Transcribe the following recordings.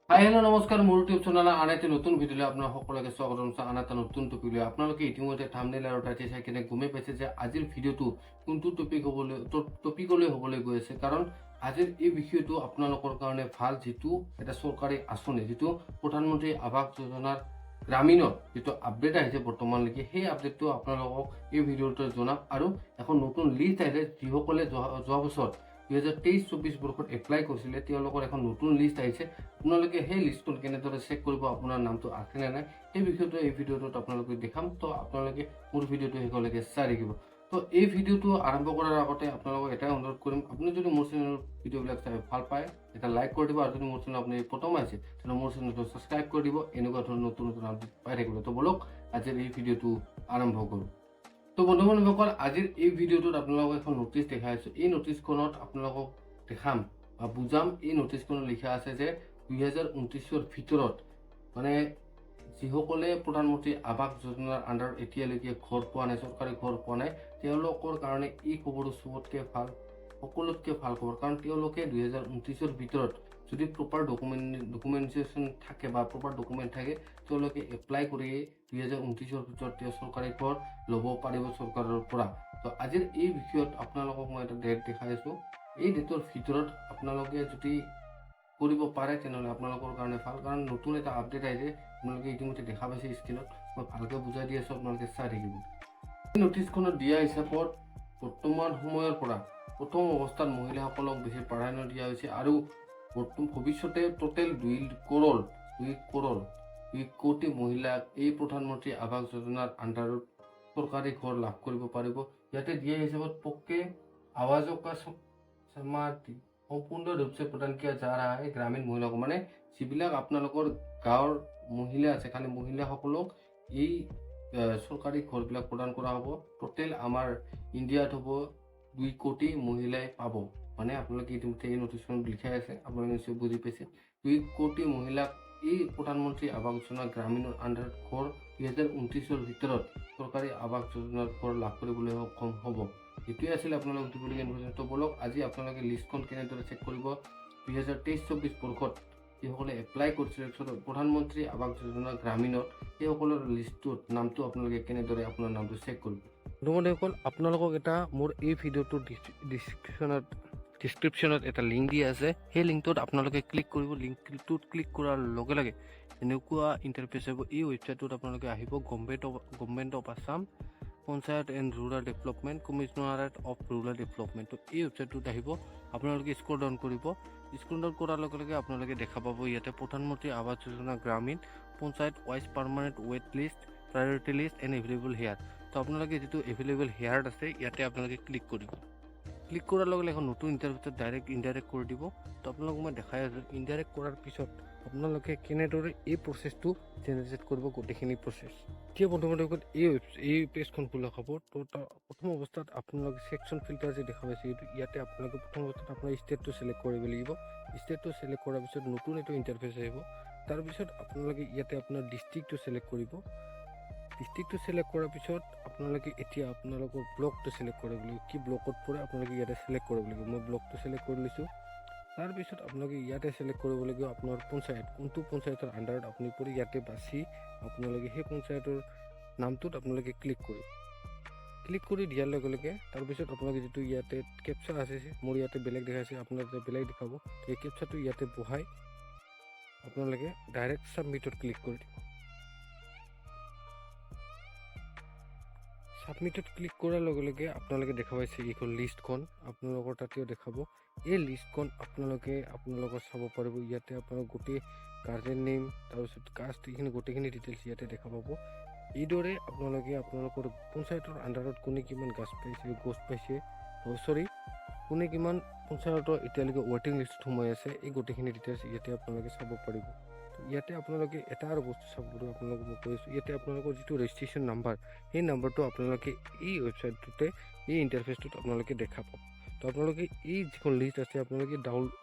Hi hello' নমস্কাৰ, মোৰ YouTube চেনেলৰ আন এটা নতুন ভিডিঅ'লৈ আপোনাৰ সকলোকে স্বাগতম জনাইছোঁ। আন এটা নতুন টপিক লৈ আপোনালোকে ইতিমধ্যে থাম্বনেইল আৰু টাইটেল চাই কিনে গমেই পাইছে যে আজিৰ ভিডিঅ'টো কোনটো টপিকলৈ হ'বলৈ গৈ আছে। কাৰণ আজিৰ এই বিষয়টো আপোনালোকৰ কাৰণে ভাল, যিটো এটা চৰকাৰী আঁচনি, যিটো প্ৰধানমন্ত্ৰী আৱাস যোজনাৰ গ্ৰামীণৰ যিটো আপডেট আহিছে বৰ্তমানলৈকে, সেই আপডেটটো আপোনালোকক এই ভিডিঅ'টোত জনাম। আৰু এখন নতুন লিষ্ট আহিছে, যিসকলে যোৱা বছৰ 2023-24 বৰ্ষত এপ্লাই কৰিছিলে তেওঁলোকৰ এখন নতুন লিষ্ট আহিছে। আপোনালোকে সেই লিষ্টখন কেনেদৰে চেক কৰিব, আপোনাৰ নামটো আছে নে নাই, সেই বিষয়টো এই ভিডিঅ'টোত আপোনালোকে দেখাম। তো আপোনালোকে মোৰ ভিডিঅ'টো শেষলৈকে চাই থাকিব। তো এই ভিডিঅ'টো আৰম্ভ কৰাৰ আগতে আপোনালোকক এটাই অনুৰোধ কৰিম, আপুনি যদি মোৰ চেনেলৰ ভিডিঅ'বিলাক চাই ভাল পায় এটা লাইক কৰি দিব, আৰু যদি মোৰ চেনেল আপুনি প্ৰথম আহিছে তেন্তে মোৰ চেনেলটো ছাবস্ক্ৰাইব কৰি দিব, এনেকুৱা ধৰণৰ নতুন নতুন আপডেট পাই থাকিব। তো বলক আজিৰ এই ভিডিঅ'টো আৰম্ভ কৰোঁ। তো বন্ধু বান্ধৱীসকল, আজিৰ এই ভিডিঅ'টোত আপোনালোকক এখন নটিচ দেখাই আছোঁ। এই নটিচখনত আপোনালোকক দেখাম বা বুজাম, এই নটিচখনত লিখা আছে যে 2029-ৰ ভিতৰত মানে যিসকলে প্ৰধানমন্ত্ৰী আৱাস যোজনাৰ আণ্ডাৰত এতিয়ালৈকে ঘৰ পোৱা নাই, চৰকাৰী ঘৰ পোৱা নাই, তেওঁলোকৰ কাৰণে এই খবৰটো চবতকৈ ভাল, সকলোতকৈ ভাল খবৰ। কাৰণ তেওঁলোকে 2029-ৰ ভিতৰত যদি প্ৰপাৰ ডকুমেণ্টেশ্যন থাকে বা প্ৰপাৰ ডকুমেণ্ট থাকে, তেওঁলোকে এপ্লাই কৰি 2029-ৰ ভিতৰত তেওঁ চৰকাৰী ঘৰ ল'ব পাৰিব চৰকাৰৰ পৰা। তো আজিৰ এই বিষয়ত আপোনালোকক মই এটা ডেট দেখাই আছোঁ। এই ডেটৰ ভিতৰত আপোনালোকে যদি কৰিব পাৰে তেনেহ'লে আপোনালোকৰ কাৰণে ভাল। কাৰণ নতুন এটা আপডেট আহিছে, আপোনালোকে ইতিমধ্যে দেখা পাইছে স্ক্ৰীনত, মই ভালকৈ বুজাই দি আছোঁ, আপোনালোকে চাই থাকিব। এই নটিচখনত দিয়া হিচাপত বৰ্তমান সময়ৰ পৰা প্ৰথম অৱস্থাত মহিলাসকলক বেছি প্ৰাধান্য দিয়া হৈছে, আৰু ভৱিষ্যতে টোটেল 2 কোটি মহিলাক এই প্ৰধানমন্ত্ৰী আৱাস যোজনাৰ আণ্ডাৰত চৰকাৰী ঘৰ লাভ কৰিব পাৰিব। ইয়াতে দিয়া হিচাপত পক্কে आवाजों का समाधि সম্পূৰ্ণ ৰূপে প্ৰদান কিয়া যা ৰহা है গ্ৰামীণ মহিলাক, মানে যিবিলাক আপোনালোকৰ গাঁৱৰ মহিলা আছে, খালি মহিলাসকলক এই চৰকাৰী ঘৰবিলাক প্ৰদান কৰা হ'ব। টোটেল আমাৰ ইণ্ডিয়াত হ'ব 2 কোটি মহিলাই পাব। মানে আপোনালোকে ইতিমধ্যে এই নটিচখন লিখাই আছে, আপোনালোকে নিশ্চয় বুজি পাইছে। 2 কোটি মহিলাক এই প্ৰধানমন্ত্ৰী আৱাস যোজনা গ্ৰামীণৰ আণ্ডাৰত ঘৰ 2029-ৰ ভিতৰত চৰকাৰী আৱাস যোজনাৰ ঘৰ লাভ কৰিবলৈ সক্ষম হ'ব। এইটোৱে আছিল আপোনালোকক দিবলগীয়া ইনফৰমেশ্যন। তো বলক আজি আপোনালোকে লিষ্টখন কেনেদৰে চেক কৰিব, 2023-24 বৰ্ষত যিসকলে এপ্লাই কৰিছিলে প্ৰধানমন্ত্ৰী আৱাস যোজনা গ্ৰামীণত, সেইসকলৰ লিষ্টটোত নামটো আপোনালোকে কেনেদৰে আপোনাৰ নামটো চেক কৰিব। বন্ধুসকল, আপোনালোকক এটা মোৰ এই ভিডিঅ'টোৰ ডিছক্ৰিপশ্যনত এটা লিংক দিয়া আছে। সেই লিংকটোত আপোনালোকে ক্লিক কৰিব। লিংকটোত ক্লিক কৰাৰ লগে লগে এনেকুৱা ইণ্টাৰফেচ হ'ব। এই ৱেবছাইটটোত আপোনালোকে আহিব, government of Assam panchayat and rural development, commissionerate of rural development. তো এই ৱেবছাইটটোত আহিব, আপোনালোকে স্ক্ৰল ডাউন কৰিব। স্ক্ৰল ডাউন কৰাৰ লগে লগে আপোনালোকে দেখা পাব ইয়াতে Pradhanmantri Awaas Yojana Gramin panchayat wise permanent wait list, priority list and available here. তো আপোনালোকে যিটো এভেইলেবল হেয়াৰ আছে, ইয়াতে আপোনালোকে ক্লিক কৰিব। ক্লিক কৰাৰ লগে লগে এখন নতুন ইণ্টাৰফেচত ইনডাইৰেক্ট কৰি দিব। তো আপোনালোকক মই দেখাই আছোঁ, ইনডাইৰেক্ট কৰাৰ পিছত আপোনালোকে কেনেদৰে এই প্ৰচেছটো জেনেৰেট কৰিব, গোটেইখিনি প্ৰচেছ। এতিয়া বন্ধুসকল, এই পেজখন খোলা হ'ব। তো প্ৰথম অৱস্থাত আপোনালোকে ছেকশ্যন ফিল্টাৰ যে দেখা পাইছে, ইয়াতে আপোনালোকে প্ৰথম অৱস্থাত আপোনাৰ ষ্টেটটো চিলেক্ট কৰিব লাগিব। ষ্টেটটো চিলেক্ট কৰাৰ পিছত নতুন এইটো ইণ্টাৰফেচ আহিব। তাৰপিছত আপোনালোকে ইয়াতে আপোনাৰ ডিষ্ট্ৰিক্টটো চিলেক্ট কৰিব। ডিষ্ট্ৰিক্টটো চিলেক্ট কৰাৰ পিছত আপোনালোকে এতিয়া আপোনালোকৰ ব্লকটো চিলেক্ট কৰিব লাগিব। কি ব্লকত পৰে আপোনালোকে ইয়াতে চিলেক্ট কৰিব লাগিব। মই ব্লকটো চিলেক্ট কৰি লৈছোঁ। তাৰপিছত আপোনালোকে ইয়াতে চিলেক্ট কৰিব লাগিব আপোনাৰ পঞ্চায়ত, কোনটো পঞ্চায়তৰ আণ্ডাৰত আপুনি পৰি, ইয়াতে বাছি আপোনালোকে সেই পঞ্চায়তৰ নামটোত আপোনালোকে ক্লিক কৰি দিয়াৰ লগে লগে তাৰপিছত আপোনালোকে যিটো ইয়াতে কেপচা আছে, মোৰ ইয়াতে বেলেগ দেখাইছে, আপোনাৰ ইয়াতে বেলেগ দেখাব। এই কেপচাটো ইয়াতে বহাই আপোনালোকে ডাইৰেক্ট ছাবমিটত ক্লিক কৰি দিব। ছাবমিটত ক্লিক কৰাৰ লগে লগে আপোনালোকে দেখা পাইছে এইখন লিষ্টখন আপোনালোকৰ তাতেও দেখাব। এই লিষ্টখন আপোনালোকৰ চাব পাৰিব। ইয়াতে আপোনালোক গোটেই গাৰ্জেন নেম, তাৰপিছত কাষ্ট, এইখিনি গোটেইখিনি ডিটেইলছ ইয়াতে দেখা পাব। এইদৰে আপোনালোকে আপোনালোকৰ পঞ্চায়তৰ আণ্ডাৰত কোনে কিমান গছ পাইছে, কোনে কিমান পঞ্চায়তৰ এতিয়ালৈকে ৱেটিং লিষ্টত সোমাই আছে, এই গোটেইখিনি ডিটেইলছ ইয়াতে আপোনালোকে চাব পাৰিব। ইয়াতে আপোনালোকে এটা আৰু বস্তু চাব পাৰিব, আপোনালোকক মই কৈ আছোঁ, ইয়াতে আপোনালোকৰ যিটো ৰেজিষ্ট্ৰেশ্যন নাম্বাৰ, সেই নাম্বাৰটো আপোনালোকে এই ৱেবছাইটটোতে, এই ইণ্টাৰফেচটোত আপোনালোকে দেখা পাব। তো আপোনালোকে এই যিখন লিষ্ট আছে, আপোনালোকে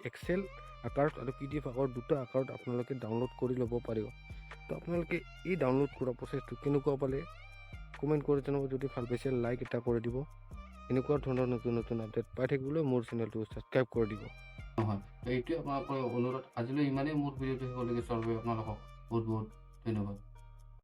এক্সেল আকাৰত আৰু PDF আকাৰত, দুটা আকাৰত আপোনালোকে ডাউনলোড কৰি ল'ব পাৰিব। তো আপোনালোকে এই ডাউনলোড কৰা প্ৰচেছটো কেনেকুৱা পালে কমেণ্ট কৰি জনাব। যদি ভাল পাইছে লাইক এটা কৰি দিব। এনেকুৱা ধৰণৰ নতুন নতুন আপডেট পাই থাকিবলৈ মোৰ চেনেলটো ছাবস্ক্ৰাইব কৰি দিব। নহয়। তো এইটোৱে আপোনালোকৰ অনুৰোধ। আজিলৈ ইমানেই। মোৰ ভিডিঅ'টো শেষলৈকে চোৱাৰ বাবে আপোনালোকক বহুত বহুত ধন্যবাদ।